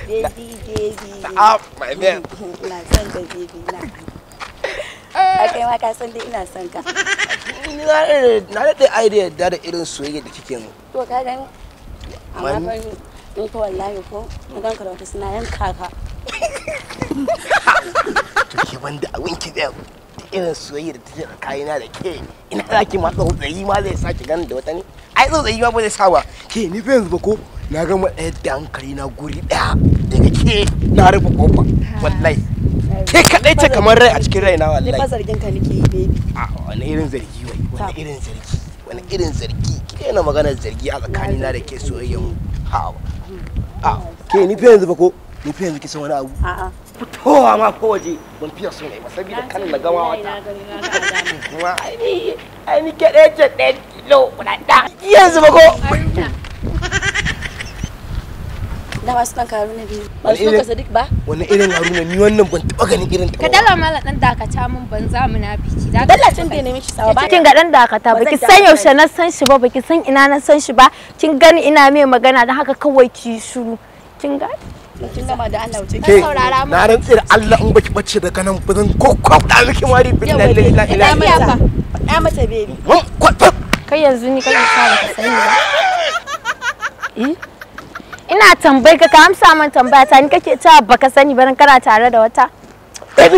baby. Stop, my man. Ina son ka baby na. Akai ma ka san dai ina son ka. Na da idea da irin soyayya da kike mu. To ka gani? Amma fa in ko wallahi ko na ganka da wata suna yanka ka. To ke banda abin ki da irin soyayya da take tsakanin da ke ina zaki ma tsautsayi ma zai saki ganin da wata ne. Ai tsautsayi ma ba zai sa ba. Ke ni fa yanzu ba ko na ga mu ɗaya da hankali na guri ɗaya daga ke na rufe kofa wallahi. Ke kadai ce kamar rai a cikin raina wallahi. Ni fa zargin ka nake yi baby. A wani irin zargi wai wani irin zargi wani irin zargi ke na maganar zargi a tsakanina da ke soyayyen mu. Ha ke ni fa yanzu ba ko ni fa yanzu kisan wani abu. A'a. Fitowa ma ko waje ban fiye so ne ba saboda kan na gama wata. Kuma ai ni ke ɗaya ce ɗaya kilo kuɗaɗa. Yanzu ba ko. Da ba su kan Haruna biyu. Ba su ka Sadiq ba? Wani irin Haruna ni wannan ban taɓa ganin irin ta ba. Ka dala mala dan dakata mun banza munafiki. Dalla cin bai nemi shi sawa ba. Kin ga dan dakata baki san yaushe na san shi ba baki san ina na san shi ba. Kin gani ina mai magana dan haka kawai ki shiru. Kin ga? Kin gama da Allah wuce. Ke na rantsi da Allah in baki bace daga nan ba zan kokkwabda miki mari billahi la ilaha illa. Faɗa mata baby. Kai yanzu ni kai ka sani ba. Ina tambaye ka amsa man tambaya ta ni kake cewa baka sani ba kana tare da wata.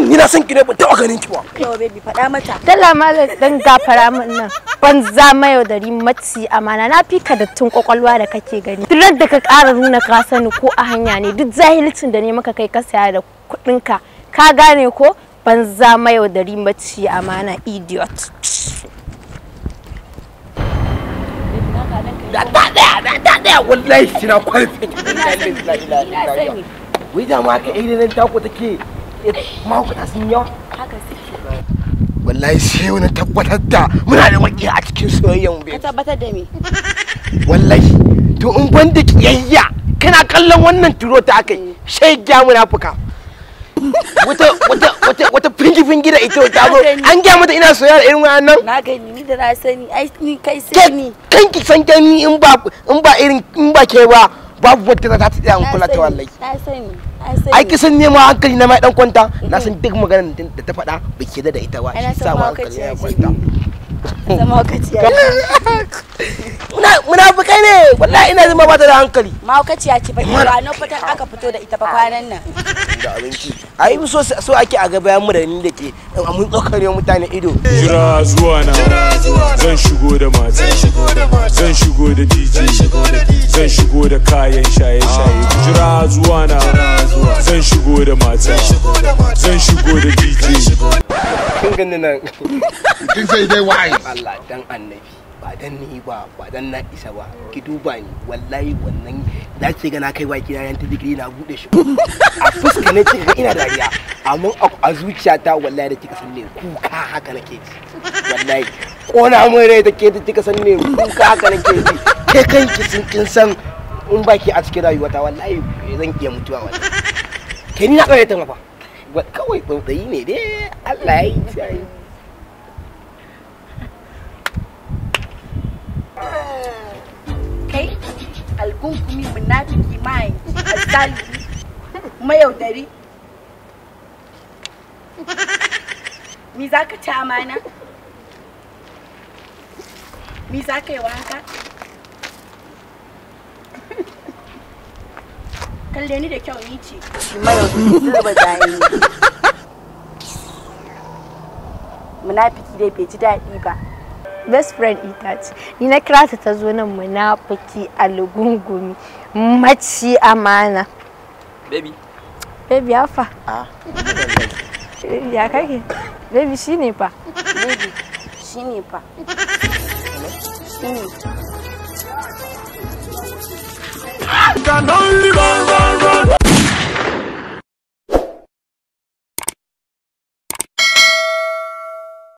Ni na san ki ne ban taɓa ganin ki ba. Yo baby faɗa mata. Dalla malam dan gafara min nan. Ban za mayo dari maci amana na fika da tun kwakwalwa da kake gani. Duk da ka ƙara nuna ka sani ko a hanya ne duk zahilcin da ne maka kai ka saya da kuɗinka. Ka gane ko ban za mayo dari maci amana idiot. Da ɗaya wallahi kina kwalfe wai da ma ka irin nan tako take ma ku ta sun yawa Haka suke. wallahi sai wani tabbatar da muna da waki a cikin soyayyen mu Ka tabbatar da me? wallahi to in ban da kiyayya kana kallon wannan turo ta kai shegya munafuka wata fingi da ita ta zo an gaya mata ina soyayya da irin wannan Na gani ni da na sani ai ni kai sai ni. kanki san ni in ba ke ba babu wata za ta tsaya an kula ta wallahi Na sani. ai kisan ne ma hankali na mai dan kwanta na san duk maganar da ta faɗa ba ke da ita ba shi sa ma hankali ya kwanta Zama wakaciya. munafukai ne wallahi ina zama ba ta da hankali Mahaukaciya ce fa ba na fitar aka fito da ita fa kwanan nan. da abinci ai so ake a ga bayan mu da ni da ke mun tsokare mutane ido jira zuwa na zan shigo da mata zan shigo da DJ zan shigo da kayan shaye-shaye jira zuwa na zan shigo da mata zan shigo da DJ kin ganni nan kin sai dai wai Allah dan annabi ba dan ni ba dan na isa ba ki duba ni wallahi wannan da ce ga na kai baki na yanta digiri na bude shi a fuska ne kika ga ina dariya amma a zuciyata wallahi da kika san ne kuka haka nake ji wallahi kona mun rai take da kika san ne kuka haka nake ji ke kanki sun kin san in baki a cikin rayuwata wallahi zan iya mutuwa wallahi kai ni na kare ta mafa kawai tsautsayi ne dai Allah ya yi sai Kai algunkumi munafiki mai azali mayaudari. Mi za ka ci amana? Mi za ka yi wanka? Kalle ni da kyau ni ce. Mayaudari zuba jayi. Munafiki dai bai ji daɗi ba. Best friend ita ce ni na kira ta zo nan munafiki algungumi maci amana baby ya fa ya kake baby shine fa Baby, shine fa. can only go